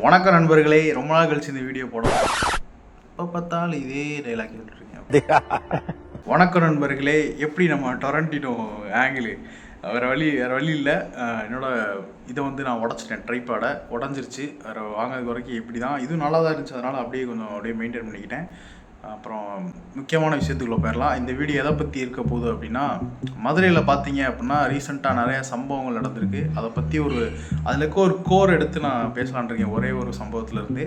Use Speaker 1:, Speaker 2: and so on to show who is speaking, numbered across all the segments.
Speaker 1: வணக்கம் நண்பர்களே, ரொம்ப நாள் கழிச்சு இந்த வீடியோ போடலாம். எப்போ பார்த்தாலும் இதே டைலாக் கேட்டுருக்கீங்க. வணக்கம் நண்பர்களே, எப்படி நம்ம டொரண்டினோ ஆங்கிள் வேறு வழி இல்லை. என்னோட இதை வந்து நான் உடச்சிட்டேன், ட்ரைபாடை உடஞ்சிருச்சு. வேறு வாங்கிறதுக்கு வரைக்கும் இப்படி தான். இதுவும் நல்லா தான் இருந்துச்சு, அதனால் அப்படியே மெயின்டைன் பண்ணிக்கிட்டேன். அப்புறம் முக்கியமான விஷயத்துக்குள்ளே போயிடலாம். இந்த வீடியோ எதை பற்றி இருக்க போகுது அப்படின்னா, மதுரையில் பார்த்தீங்க அப்படின்னா ரீசெண்டாக நிறைய சம்பவங்கள் நடந்திருக்கு. அதை பற்றி அதில் இருக்க ஒரு கோர் எடுத்து நான் பேசலான் இருக்கேன், ஒரே ஒரு சம்பவத்துலேருந்து.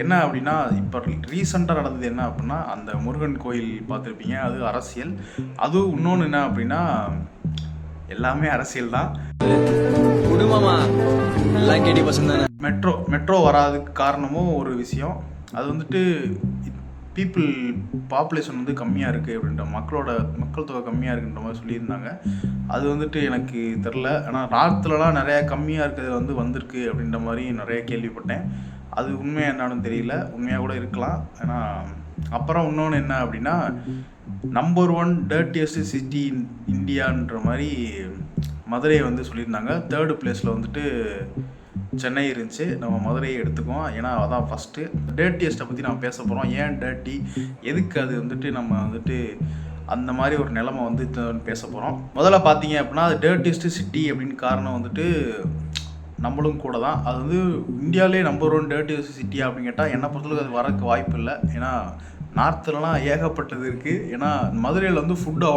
Speaker 1: என்ன அப்படின்னா, இப்போ ரீசெண்டாக நடந்தது என்ன அப்படின்னா, அந்த முருகன் கோயில் பார்த்துருப்பீங்க, அது அரசியல். அதுவும் இன்னொன்று என்ன அப்படின்னா, எல்லாமே அரசியல் தான். மெட்ரோ வராதுக்கு காரணமும் ஒரு விஷயம். அது வந்துட்டு பாப்புலேஷன் வந்து கம்மியாக இருக்குது அப்படின்ற மக்கள் தொகை கம்மியாக இருக்குன்ற மாதிரி சொல்லியிருந்தாங்க. அது வந்துட்டு எனக்கு தெரில. ஆனால் நார்த்துலலாம் நிறையா கம்மியாக இருக்கிறது வந்திருக்கு அப்படின்ற மாதிரி நிறைய கேள்விப்பட்டேன். அது உண்மையாக என்னான்னு தெரியல, உண்மையாக கூட இருக்கலாம். ஏன்னா அப்புறம் இன்னொன்று என்ன அப்படின்னா, நம்பர் 1 டர்ட்டியஸ்ட் சிட்டி இன் இந்தியான்ற மாதிரி மதுரையை சொல்லியிருந்தாங்க. 3rd பிளேஸில் வந்துட்டு சென்னை இருந்துச்சு. நம்ம மதுரையை எடுத்துக்குவோம், ஏன்னா அதான் ஃபஸ்ட்டு. டர்ட்டியஸ்ட்டை பற்றி நம்ம பேச போகிறோம். ஏன் டர்ட்டி, எதுக்கு அது நம்ம அந்த மாதிரி ஒரு நிலைமை பேச போகிறோம். முதல்ல பார்த்தீங்க அப்படின்னா, அது டர்ட்டியஸ்ட் சிட்டி அப்படின்னு காரணம் நம்மளும் கூட தான். அது இந்தியாவிலே நம்பர் 1 டர்ட்டியஸ்ட் சிட்டியா அப்படின்னு கேட்டால் என்னை பொறுத்தளவுக்கு அது வரக்கு வாய்ப்பு இல்லை. ஏன்னா நார்த்துலலாம் ஏகப்பட்டது இருக்குது. ஏன்னா மதுரையில் ஃபுட்டு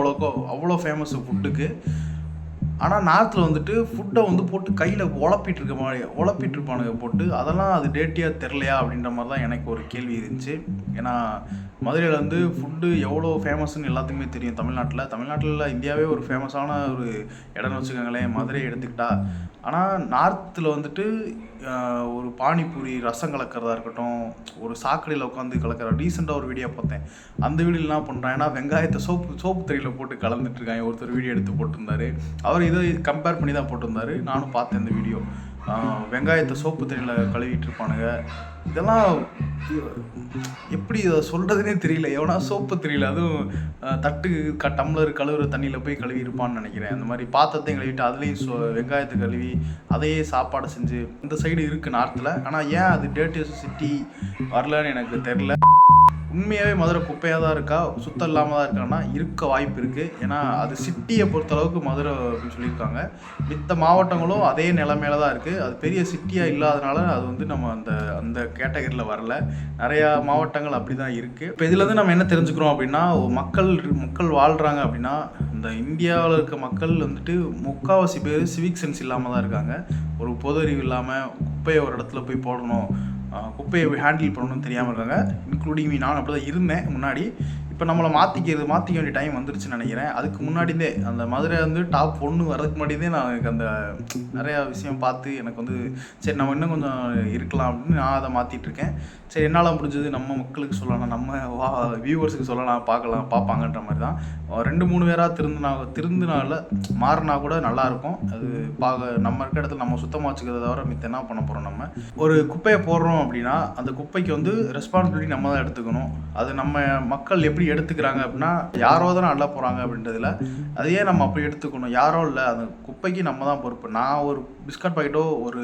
Speaker 1: அவ்வளோ ஃபேமஸ் ஃபுட்டுக்கு. ஆனால் நார்த்தில் ஃபுட்டை போட்டு கையில் உழப்பிட்டுருப்பானுங்க போட்டு. அதெல்லாம் அது டேட்டியாக தெரிலையா அப்படின்ற மாதிரி தான் எனக்கு ஒரு கேள்வி இருந்துச்சு. ஏன்னா மதுரையில் ஃபுட்டு எவ்வளோ ஃபேமஸ்ன்னு எல்லாத்துக்குமே தெரியும். தமிழ்நாட்டில் இந்தியாவே ஒரு ஃபேமஸான ஒரு இடம்னு வச்சுக்கோங்களேன், மதுரையை எடுத்துக்கிட்டா. ஆனால் நார்த்தில் ஒரு பானிபூரி ரசம் கலக்கிறதா இருக்கட்டும், ஒரு சாக்கடையில் உட்காந்து கலக்கிற ரீசெண்டாக ஒரு வீடியோ பார்த்தேன். அந்த வீடியோவில் என்ன பண்ணுறான், ஏன்னா வெங்காயத்தை சோப்பு தறியில் போட்டு கலந்துட்டுருக்காங்க. ஒருத்தர் வீடியோ எடுத்து போட்டிருந்தாரு. அவர் இதை கம்பேர் பண்ணி தான் போட்டிருந்தாரு. நானும் பார்த்தேன் இந்த வீடியோ. வெங்காயத்தை சோப்பு தண்ணியில் கழுவிட்டு இருப்பானுங்க. இதெல்லாம் எப்படி இதை சொல்கிறதுனே தெரியல. எவனா சோப்பு தெரியல, அதுவும் தட்டு டம்ளர் கழுவுற தண்ணியில் போய் கழுவி இருப்பான்னு நினைக்கிறேன். அந்த மாதிரி பாத்திரத்தையும் கழுவிட்டு அதுலேயும் வெங்காயத்தை கழுவி அதையே சாப்பாடு செஞ்சு இந்த சைடு இருக்குது நார்த்தில். ஆனால் ஏன் அது டர்ட்டியஸ்ட் சிட்டி வரலன்னு எனக்கு தெரில. உண்மையாகவே மதுரை குப்பையாக தான் இருக்கா, சுத்தம் இல்லாமல் தான் இருக்கான்னா இருக்க வாய்ப்பு இருக்குது. ஏன்னா அது சிட்டியை பொறுத்தளவுக்கு மதுரை அப்படின்னு சொல்லியிருக்காங்க. மித்த மாவட்டங்களும் அதே நிலைமையில தான் இருக்குது. அது பெரிய சிட்டியாக இல்லாதனால அது நம்ம அந்த கேட்டகரியில் வரல. நிறையா மாவட்டங்கள் அப்படி தான் இருக்குது. இப்போ இதுலேருந்து நம்ம என்ன தெரிஞ்சுக்கிறோம் அப்படின்னா, மக்கள் வாழ்கிறாங்க அப்படின்னா, இந்த இந்தியாவில் இருக்க மக்கள் முக்கால்வாசி பேர் சிவிக் சென்ஸ் இல்லாமல் தான் இருக்காங்க. ஒரு பொது அறிவு இல்லாமல் குப்பையை ஒரு இடத்துல போய் போடணும், குப்பையை ஹேண்டில் பண்ணணும்னு தெரியாமல் இருக்காங்க. இன்க்ளூடிங் நான் அப்படி தான் இருந்தேன் முன்னாடி. இப்போ நம்மளை மாற்றிக்க வேண்டிய டைம் வந்துருச்சுன்னு நினைக்கிறேன். அதுக்கு முன்னாடியே அந்த மதுரை டாப் 1 வரதுக்கு முன்னாடியே நான் எனக்கு அந்த நிறையா விஷயம் பார்த்து எனக்கு சரி நம்ம இன்னும் கொஞ்சம் இருக்கலாம் அப்படின்னு நான் அதை மாற்றிட்டுருக்கேன். சரி என்னால் முடிஞ்சது நம்ம மக்களுக்கு சொல்லலாம், நம்ம வியூவர்ஸுக்கு சொல்லலாம், பார்ப்பாங்கன்ற மாதிரி தான். 2-3 பேராக திருந்தினால மாறினா கூட நல்லாயிருக்கும். அது நம்ம இருக்க இடத்துல நம்ம சுத்தமாக வச்சுக்கிறத தவிர மித்த என்ன பண்ண போகிறோம். நம்ம ஒரு குப்பையை போடுறோம் அப்படின்னா அந்த குப்பைக்கு ரெஸ்பான்சிபிலிட்டி நம்ம தான் எடுத்துக்கணும். அது நம்ம மக்கள் எப்படி எடுத்துக்கிறாங்க அப்படின்னா, யாரோ தான் நல்லா போகிறாங்க அப்படின்றதுல அதையே நம்ம அப்படி எடுத்துக்கணும். யாரோ இல்லை, அந்த குப்பைக்கு நம்ம தான் பொறுப்பு. நான் ஒரு பிஸ்கட் பாக்கெட்டோ ஒரு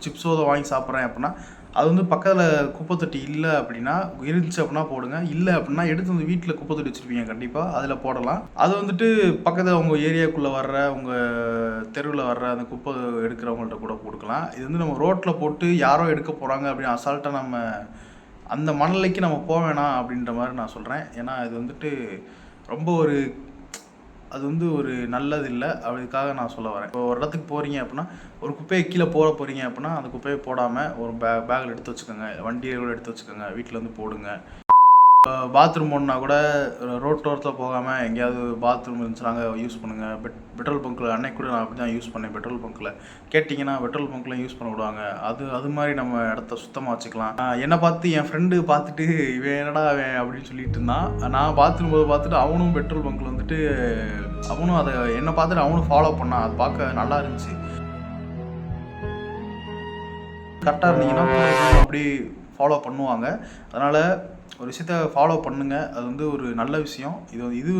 Speaker 1: சிப்ஸோ வாங்கி சாப்பிட்றேன் அப்படின்னா, அது பக்கத்தில் குப்பை தொட்டி இல்லை அப்படின்னா, இருந்துச்சு அப்படின்னா போடுங்க. இல்லை அப்படின்னா எடுத்து வீட்டில் குப்பை தொட்டி வச்சுருப்பீங்க, கண்டிப்பாக அதில் போடலாம். அது பக்கத்தில் உங்கள் ஏரியாவுக்குள்ளே வர்ற உங்கள் தெருவில் வர்ற அந்த குப்பை எடுக்கிறவங்கள்ட்ட கூட கொடுக்கலாம். இது நம்ம ரோட்டில் போட்டு யாரோ எடுக்க போகிறாங்க அப்படின்னு அசால்ட்டாக நம்ம அந்த மனநிலைக்கு நம்ம போக வேணாம் அப்படின்ற மாதிரி நான் சொல்கிறேன். ஏன்னா இது ரொம்ப அது ஒரு நல்லது இல்லை. அதுக்காக நான் சொல்ல வரேன். இப்போ ஒரு இடத்துக்கு போகிறீங்க அப்படின்னா, ஒரு குப்பையை கீழே போகிறீங்க அப்படின்னா அந்த குப்பையை போடாமல் ஒரு பேக்கில் எடுத்து வச்சுக்கோங்க, வண்டியில் கூட எடுத்து வச்சுக்கோங்க, வீட்டில் போடுங்க. பாத்ரூம் போடனா கூட ரோட்டோரத்தில் போகாமல் எங்கேயாவது பாத்ரூம் இருந்துச்சுனாங்க யூஸ் பண்ணுங்கள். பெட்ரோல் பங்க்கில் அன்னைக்கு கூட நான் அப்படி தான் யூஸ் பண்ணேன். பெட்ரோல் பங்க்கில் கேட்டிங்கன்னா பெட்ரோல் பங்க்லாம் யூஸ் பண்ண விடுவாங்க. அது மாதிரி நம்ம இடத்த சுத்தமாக வச்சுக்கலாம். என்னை பார்த்து என் ஃப்ரெண்டு பார்த்துட்டு இவன் என்னடா அவன் அப்படின்னு சொல்லிட்டு இருந்தான். நான் பாத்ரூம் போது பார்த்துட்டு அவனும் பெட்ரோல் பங்க்கில் அவனும் அதை என்னை பார்த்துட்டு அவனும் ஃபாலோ பண்ணான். அது பார்க்க நல்லா இருந்துச்சு. கரெக்டாக இருந்தீங்கன்னா அப்படி ஃபாலோ பண்ணுவாங்க. அதனால் ஒரு விஷயத்த ஃபாலோ பண்ணுங்கள். அது ஒரு நல்ல விஷயம். இது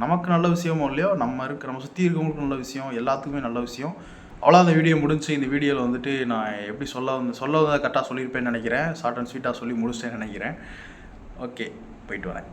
Speaker 1: நமக்கு நல்ல விஷயமோ இல்லையோ, நம்ம சுற்றி இருக்கவங்களுக்கு நல்ல விஷயம், எல்லாத்துக்குமே நல்ல விஷயம். அவ்வளோ அந்த வீடியோ முடிஞ்சு. இந்த வீடியோவில் வந்துட்டு நான் எப்படி சொல்ல வந்ததை கரெக்டாக சொல்லியிருப்பேன்னு நினைக்கிறேன். ஷார்ட் அண்ட் ஸ்வீட்டாக சொல்லி முடிச்சிட்டேன்னு நினைக்கிறேன். ஓகே, போயிட்டு வரேன்.